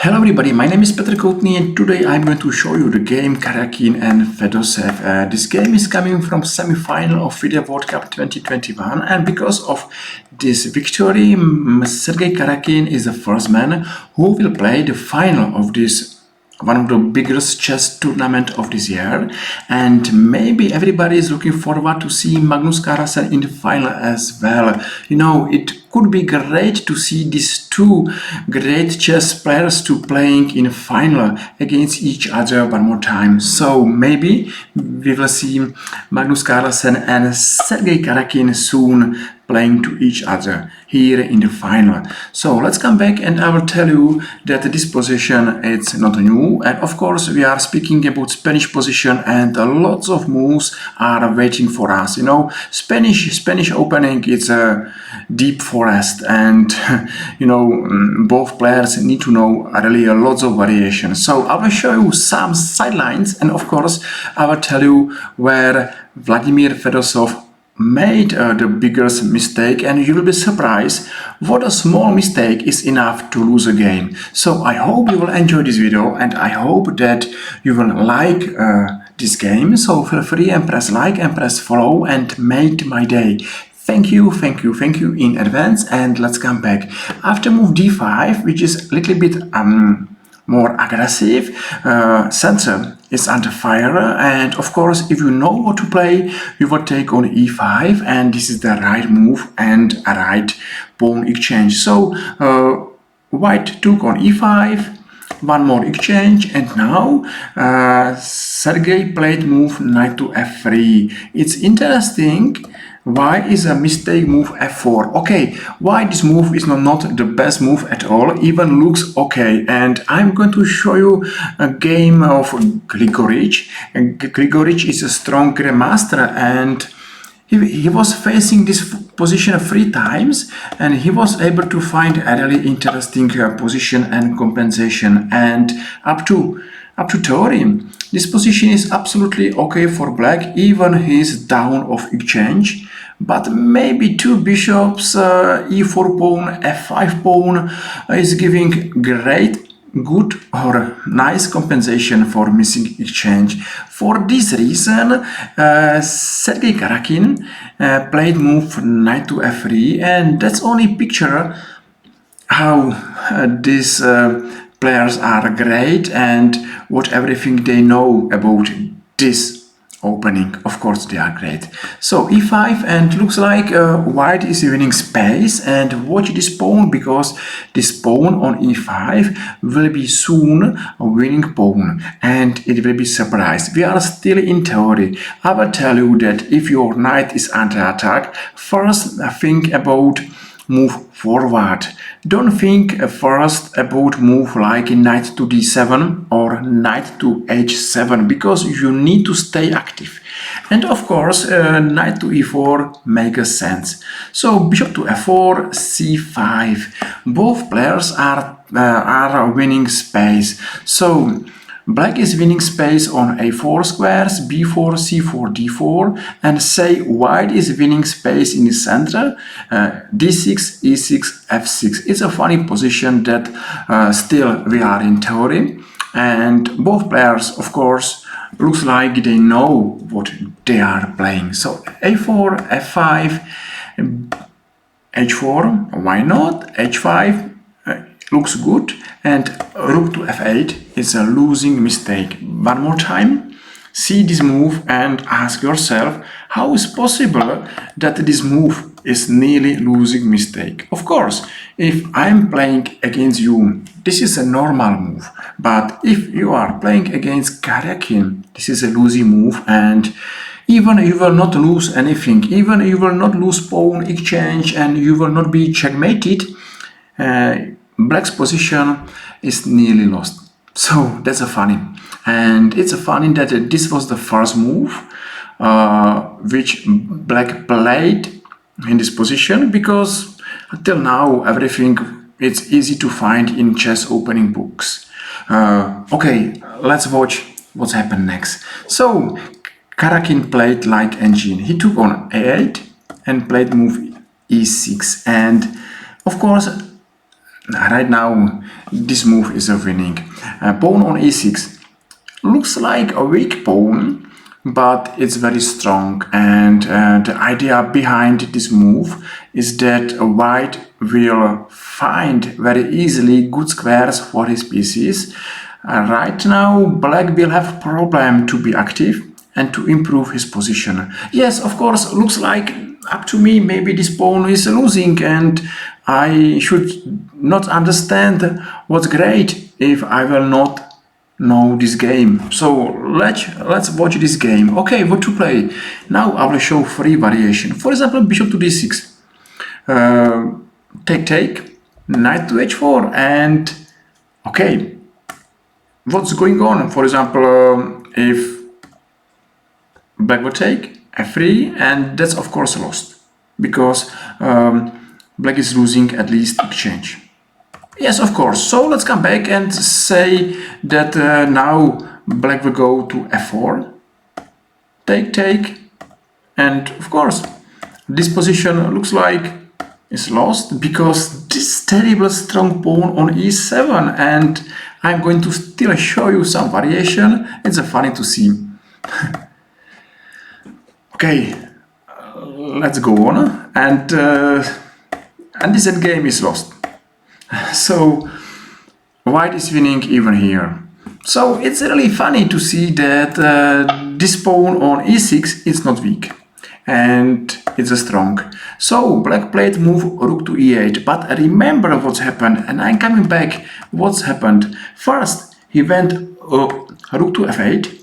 Hello everybody, my name is Petr Koutny and today I'm going to show you the game Karjakin and Fedoseev. This game is coming from semi-final of FIDE World Cup 2021, and because of this victory, Sergey Karjakin is the first man who will play the final of this one of the biggest chess tournament of this year, and maybe everybody is looking forward to see Magnus Carlsen in the final as well. You know, it could be great to see these two great chess players to playing in a final against each other one more time. So maybe we will see Magnus Carlsen and Sergey Karjakin soon playing to each other here in the final. So let's come back and I will tell you that this position is not new, and of course we are speaking about Spanish position and lots of moves are waiting for us. You know, Spanish opening is a deep forest, and you know, both players need to know really lots of variations. So I will show you some sidelines, and of course I will tell you where Vladimir Fedoseev made the biggest mistake, and you will be surprised what a small mistake is enough to lose a game. So I hope you will enjoy this video, and I hope that you will like this game. So feel free and press like and press follow and make my day. Thank you in advance, and let's come back. After move d5, which is a little bit more aggressive, center is under fire, and of course if you know what to play, you will take on e5, and this is the right move and a right pawn exchange. So white took on e5, one more exchange, and now Sergey played move knight to f3. It's interesting. Why is a mistake move f4? Okay, why this move is not the best move at all, even looks okay. And I'm going to show you a game of Grigorich. And Grigorich is a strong grandmaster, and he was facing this position 3 times, and he was able to find a really interesting position and compensation. And up to theorem, this position is absolutely okay for black, even his down of exchange. But maybe two bishops, e4 pawn, f5 pawn is giving good or nice compensation for missing exchange. For this reason, Sergey Karjakin played move knight to f3, and that's only picture how these players are great and what everything they know about this opening. Of course they are great. So e5, and looks like white is winning space, and watch this pawn, because this pawn on e5 will be soon a winning pawn, and it will be surprised. We are still in theory. I will tell you that if your knight is under attack, first think about move forward. Don't think first about move like knight to d7 or knight to h7, because you need to stay active. And of course, knight to e4 makes sense. So bishop to f4, c5. Both players are winning space. So black is winning space on a4 squares, b4, c4, d4, and say white is winning space in the center, d6, e6, f6. It's a funny position that still we are in theory, and both players, of course, looks like they know what they are playing. So a4, f5, h4, why not? h5 looks good, and rook to f8 is a losing mistake. One more time, see this move and ask yourself, how is possible that this move is nearly losing mistake? Of course, if I'm playing against you, this is a normal move, but if you are playing against Karjakin, this is a losing move, and even you will not lose anything, even you will not lose pawn exchange, and you will not be checkmated. Black's position is nearly lost. So that's a funny, and it's a funny that this was the first move which black played in this position, because until now everything it's easy to find in chess opening books. Okay, let's watch what's happened next. So Karjakin played like engine. He took on a8 and played move e6, and of course right now this move is a winning. Pawn on e6 looks like a weak pawn, but it's very strong, and the idea behind this move is that white will find very easily good squares for his pieces. Right now black will have a problem to be active and to improve his position. Yes, of course, looks like, up to me, maybe this pawn is losing and I should not understand what's great if I will not know this game. So let's watch this game. Okay, what to play? Now I will show three variation. For example, bishop to d6, take, knight to h4, and okay, what's going on? For example, if black will take f3, and that's of course lost because black is losing at least exchange. Yes, of course. So let's come back and say that now black will go to f4, take, and of course this position looks like it's lost because this terrible strong pawn on e7, and I'm going to still show you some variation. It's funny to see. Okay, let's go on, and this endgame is lost. So white is winning even here. So it's really funny to see that this pawn on e6 is not weak and it's strong. So black played move rook to e8, but remember what's happened, and I'm coming back. What's happened? First he went rook to f8,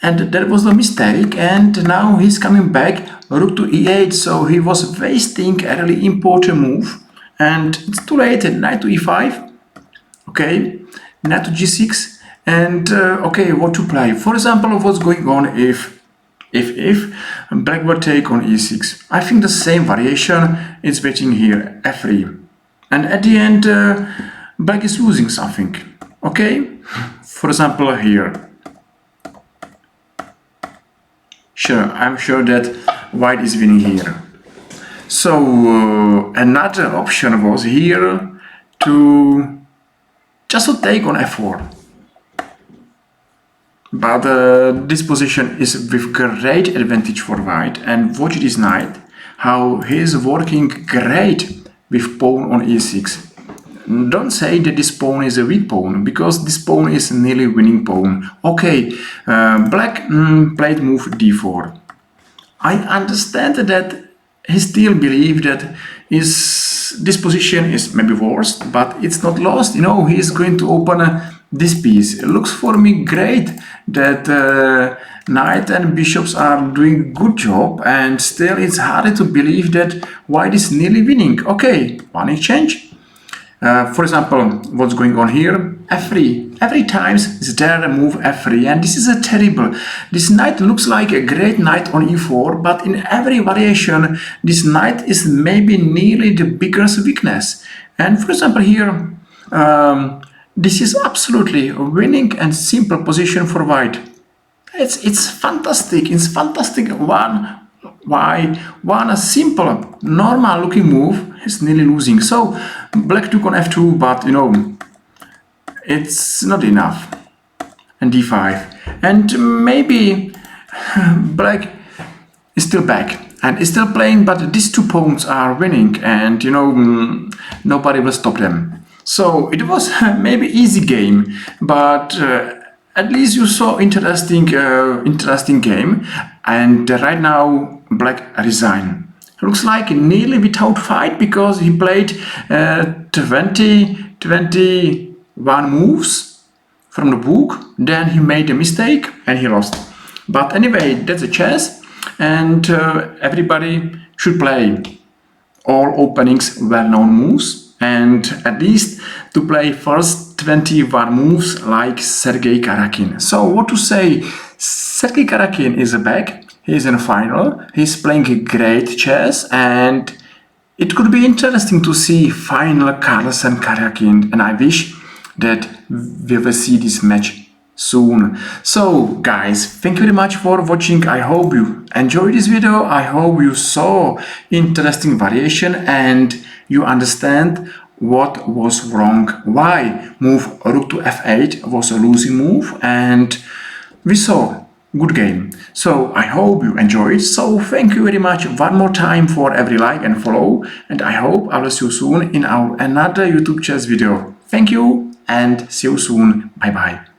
and that was a mistake, and now he's coming back rook to e8, so he was wasting a really important move, and it's too late. Knight to e5, okay, knight to g6, and okay, what to play? For example, what's going on if black will take on e6? I think the same variation is waiting here, f3, and at the end black is losing something, okay? For example, here. Sure, I'm sure that white is winning here. So another option was here to just to take on f4. But this position is with great advantage for white, and watch this knight, how he is working great with pawn on e6. Don't say that this pawn is a weak pawn, because this pawn is nearly winning pawn. Okay, black played move d4. I understand that he still believes that this position is maybe worse, but it's not lost. You know, he is going to open this piece. It looks for me great that knight and bishops are doing good job, and still it's hard to believe that white is nearly winning. Okay, one exchange. For example, what's going on here? f3. Every time is there a move f3, and this is a terrible. This knight looks like a great knight on e4, but in every variation, this knight is maybe nearly the biggest weakness. And for example here, this is absolutely a winning and simple position for white. It's fantastic. It's fantastic. One simple, normal looking move is nearly losing. So black took on f2, but you know, it's not enough. And d5, and maybe black is still back and is still playing, but these two pawns are winning, and you know, nobody will stop them. So it was maybe easy game, but at least you saw interesting game. And right now black resign. Looks like nearly without fight, because he played 21 moves from the book. Then he made a mistake and he lost. But anyway, that's a chess, and everybody should play all openings well-known moves, and at least to play first 21 moves like Sergey Karjakin. So what to say? Sergey Karjakin is back. He's in a final. He's playing great chess, and it could be interesting to see final Carlsen Karjakin, and I wish that we will see this match soon. So guys, thank you very much for watching. I hope you enjoyed this video. I hope you saw interesting variation and you understand what was wrong, why move rook to f8 was a losing move, and we saw good game. So I hope you enjoyed. So thank you very much one more time for every like and follow, and I hope I will see you soon in our another YouTube chess video. Thank you and see you soon. Bye bye.